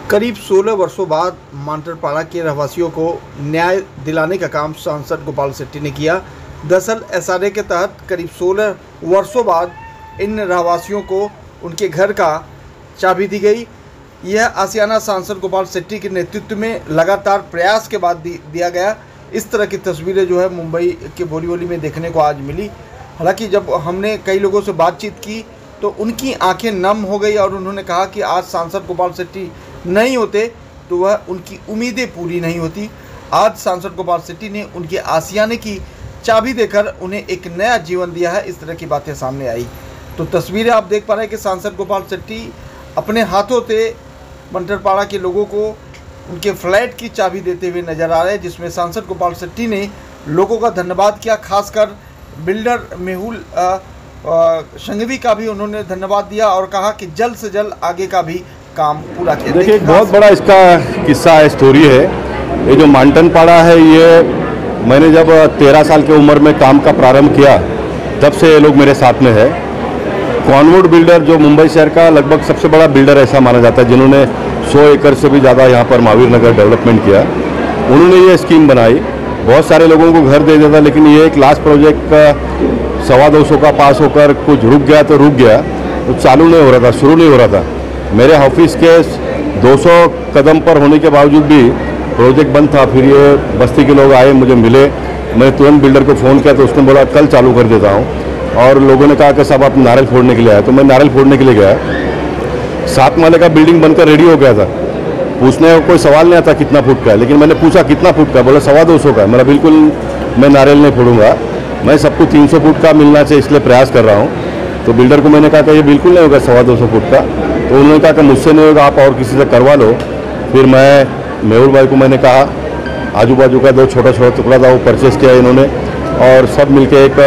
करीब 16 वर्षों बाद मांडरपाड़ा के रहवासियों को न्याय दिलाने का काम सांसद गोपाल शेट्टी ने किया। दरअसल एसआरए के तहत करीब 16 वर्षों बाद इन रहवासियों को उनके घर का चाबी दी गई। यह आशियाना सांसद गोपाल शेट्टी के नेतृत्व में लगातार प्रयास के बाद दिया गया। इस तरह की तस्वीरें जो है मुंबई के बोरीवली में देखने को आज मिली। हालांकि जब हमने कई लोगों से बातचीत की तो उनकी आंखें नम हो गई और उन्होंने कहा कि आज सांसद गोपाल शेट्टी नहीं होते तो वह उनकी उम्मीदें पूरी नहीं होती। आज सांसद गोपाल शेट्टी ने उनके आशियाने की चाबी देकर उन्हें एक नया जीवन दिया है। इस तरह की बातें सामने आई। तो तस्वीरें आप देख पा रहे हैं कि सांसद गोपाल शेट्टी अपने हाथों से मांडरपाड़ा के लोगों को उनके फ्लैट की चाबी देते हुए नजर आ रहे हैं, जिसमें सांसद गोपाल शेट्टी ने लोगों का धन्यवाद किया। खासकर बिल्डर मेहुल संघवी का भी उन्होंने धन्यवाद दिया और कहा कि जल्द से जल्द आगे का भी काम पूरा किया। देखिए, बहुत बड़ा इसका किस्सा है, स्टोरी है। ये जो मांडरपाड़ा है, ये मैंने जब 13 साल की उम्र में काम का प्रारंभ किया तब से ये लोग मेरे साथ में है। कॉनवुड बिल्डर जो मुंबई शहर का लगभग सबसे बड़ा बिल्डर ऐसा माना जाता है, जिन्होंने 100 एकड़ से भी ज़्यादा यहाँ पर महावीर नगर डेवलपमेंट किया, उन्होंने ये स्कीम बनाई। बहुत सारे लोगों को घर दे देता, लेकिन ये एक लास्ट प्रोजेक्ट का 225 का पास होकर कुछ रुक गया तो रुक गया, तो चालू नहीं हो रहा था, शुरू नहीं हो रहा था। मेरे ऑफिस के 200 कदम पर होने के बावजूद भी प्रोजेक्ट बंद था। फिर ये बस्ती के लोग आए, मुझे मिले, मैं तुरंत बिल्डर को फ़ोन किया तो उसने बोला कल चालू कर देता हूँ। और लोगों ने कहा कि साहब आप नारियल फोड़ने के लिए आए, तो मैं नारियल फोड़ने के लिए गया। 7 माले का बिल्डिंग बनकर रेडी हो गया था। पूछने का कोई सवाल नहीं आता कितना फुट का है, लेकिन मैंने पूछा कितना फुट का, बोला 225 का है। मेरा बिल्कुल मैं नारियल नहीं फोड़ूंगा, मैं सबको 300 फुट का मिलना चाहिए, इसलिए प्रयास कर रहा हूँ। तो बिल्डर को मैंने कहा कि ये बिल्कुल नहीं होगा 225 फुट का। तो उन्होंने कहा कि मुझसे नहीं होगा, आप और किसी से करवा लो। फिर मैं मेहुल भाई को मैंने कहा, आजू बाजू का 2 छोटा छोटा टुकड़ा था वो परचेस किया इन्होंने, और सब मिलके एक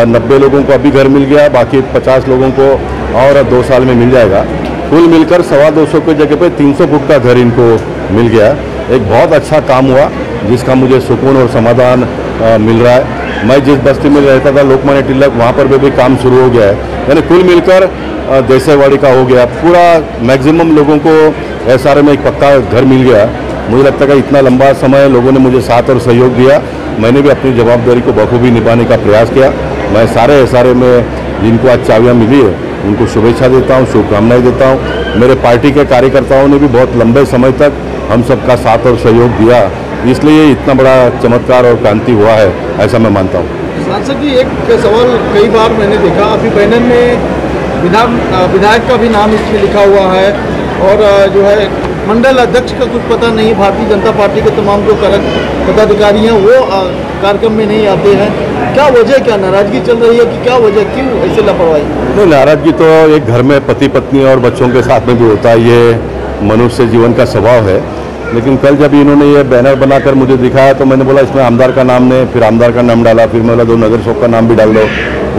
90 लोगों को अभी घर मिल गया, बाकी 50 लोगों को और 2 साल में मिल जाएगा। कुल मिलकर 225 की जगह पे 300 फुट का घर इनको मिल गया। एक बहुत अच्छा काम हुआ जिसका मुझे सुकून और समाधान मिल रहा है। मैं जिस बस्ती में रहता था लोकमान्य तिलक, वहाँ पर भी काम शुरू हो गया है। यानी कुल मिलकर देसेवाड़ी का हो गया, पूरा मैक्सिमम लोगों को एसआरए में एक पक्का घर मिल गया। मुझे लगता है कि इतना लंबा समय लोगों ने मुझे साथ और सहयोग दिया, मैंने भी अपनी जवाबदारी को बखूबी निभाने का प्रयास किया। मैं सारे एसआरए में जिनको आज चाबियाँ मिली है उनको शुभेच्छा देता हूँ, शुभकामनाएं देता हूँ। मेरे पार्टी के कार्यकर्ताओं ने भी बहुत लंबे समय तक हम सबका साथ और सहयोग दिया, इसलिए इतना बड़ा चमत्कार और क्रांति हुआ है, ऐसा मैं मानता हूँ। सांसद जी, एक सवाल कई बार मैंने देखा, अभी बैनर में विधायक का भी नाम इसमें लिखा हुआ है और जो है मंडल अध्यक्ष का कुछ पता नहीं। भारतीय जनता पार्टी के तमाम जो पदाधिकारी हैं वो कार्यक्रम में नहीं आते हैं। क्या वजह, क्या नाराजगी चल रही है कि क्या वजह, क्यों ऐसे लापरवाही? नहीं, नाराजगी तो एक घर में पति पत्नी और बच्चों के साथ में भी होता है, ये मनुष्य जीवन का स्वभाव है। लेकिन कल जब इन्होंने ये बैनर बनाकर मुझे दिखाया तो मैंने बोला इसमें आमदार का नाम नहीं, फिर आमदार का नाम डाला, फिर मैं बोला 2 नगर शोक का नाम भी डाल दो,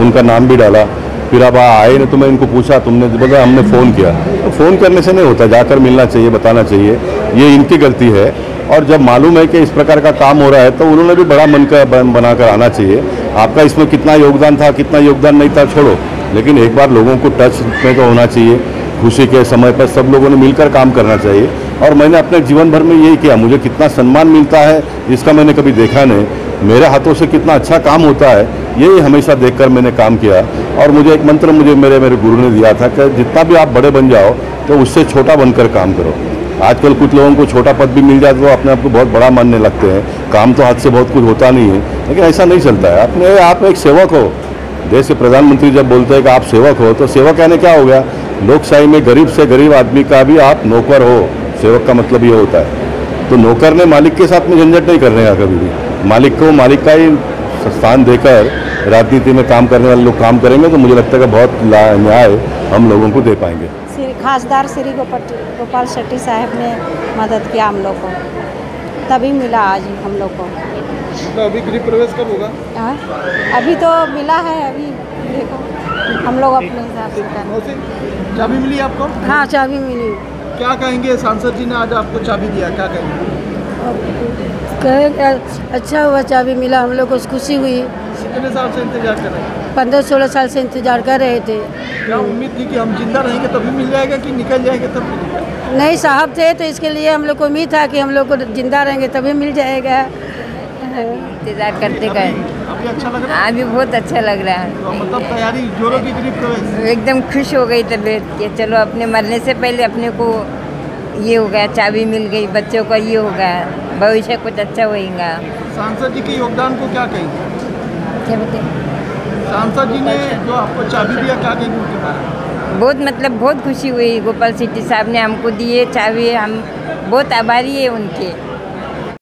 उनका नाम भी डाला। फिर अब आए नहीं तो मैं इनको पूछा, तुमने बोला हमने फ़ोन किया। तो फ़ोन करने से नहीं होता, जाकर मिलना चाहिए, बताना चाहिए, ये इनकी गलती है। और जब मालूम है कि इस प्रकार का काम हो रहा है तो उन्होंने भी बड़ा मन का बनाकर आना चाहिए। आपका इसमें कितना योगदान था, कितना योगदान नहीं था छोड़ो, लेकिन एक बार लोगों को टच में तो होना चाहिए। खुशी के समय पर सब लोगों ने मिलकर काम करना चाहिए। और मैंने अपने जीवन भर में यही किया, मुझे कितना सम्मान मिलता है इसका मैंने कभी देखा नहीं। मेरे हाथों से कितना अच्छा काम होता है, यही हमेशा देखकर मैंने काम किया। और मुझे एक मंत्र मेरे गुरु ने दिया था कि जितना भी आप बड़े बन जाओ तो उससे छोटा बनकर काम करो। आजकल कुछ लोगों को छोटा पद भी मिल जाए तो अपने आप को बहुत बड़ा मानने लगते हैं, काम तो हाथ से बहुत कुछ होता नहीं है, लेकिन ऐसा नहीं चलता है। अपने आप एक सेवक हो। देश के प्रधानमंत्री जब बोलते हैं कि आप सेवक हो, तो सेवक कहने क्या हो गया? लोकशाही में गरीब से गरीब आदमी का भी आप नौकर हो। सेवक का मतलब ये होता है। तो नौकर ने मालिक के साथ में झंझट नहीं करने का कभी भी। मालिक को मालिक का ही स्थान देकर राजनीति में काम करने वाले लोग काम करेंगे तो मुझे लगता है कि बहुत न्याय हम लोगों को दे पाएंगे। खासदार श्री गोपाल शेट्टी साहब ने मदद किया हम लोग को, तभी मिला आज हम लोग को। तो अभी गृह प्रवेश कब होगा? अभी तो मिला है, अभी देखो हम लोग अपने हिसाब से करें। चाबी मिली आपको? हाँ, चाबी मिली। क्या कहेंगे? सांसद जी ने आज आपको चाबी दिया, क्या कहेंगे? अच्छा हुआ चाबी मिला, हम लोग को खुशी हुई। कितने साल से इंतजार कर रहे हैं? 15-16 साल से इंतजार कर रहे थे। क्या उम्मीद थी कि हम जिंदा रहेंगे तभी मिल जाएगा कि निकल जाएंगे तब मिलेगा? नहीं, साहब थे तो इसके लिए हम लोग को उम्मीद था कि हम लोग को जिंदा रहेंगे तभी मिल जाएगा। इंतजार करते गए। अभी अच्छा लग रहा है? अभी बहुत अच्छा लग रहा तो है। मतलब तैयारी जोरों की गृह प्रवेश? एकदम खुश हो गई तबीयत कि चलो अपने मरने से पहले अपने को ये हो गया, चाबी मिल गई, बच्चों का ये हो गया, भविष्य कुछ अच्छा होएगा। सांसद जी के योगदान को क्या कहेंगे? क्या बताएं? सांसद जी ने जो आपको चाबी दिया, क्या कहेंगे उनके बारे में? बहुत मतलब बहुत खुशी हुई। गोपाल शेट्टी साहब ने हमको दिए चाबी, हम बहुत आभारी है उनके।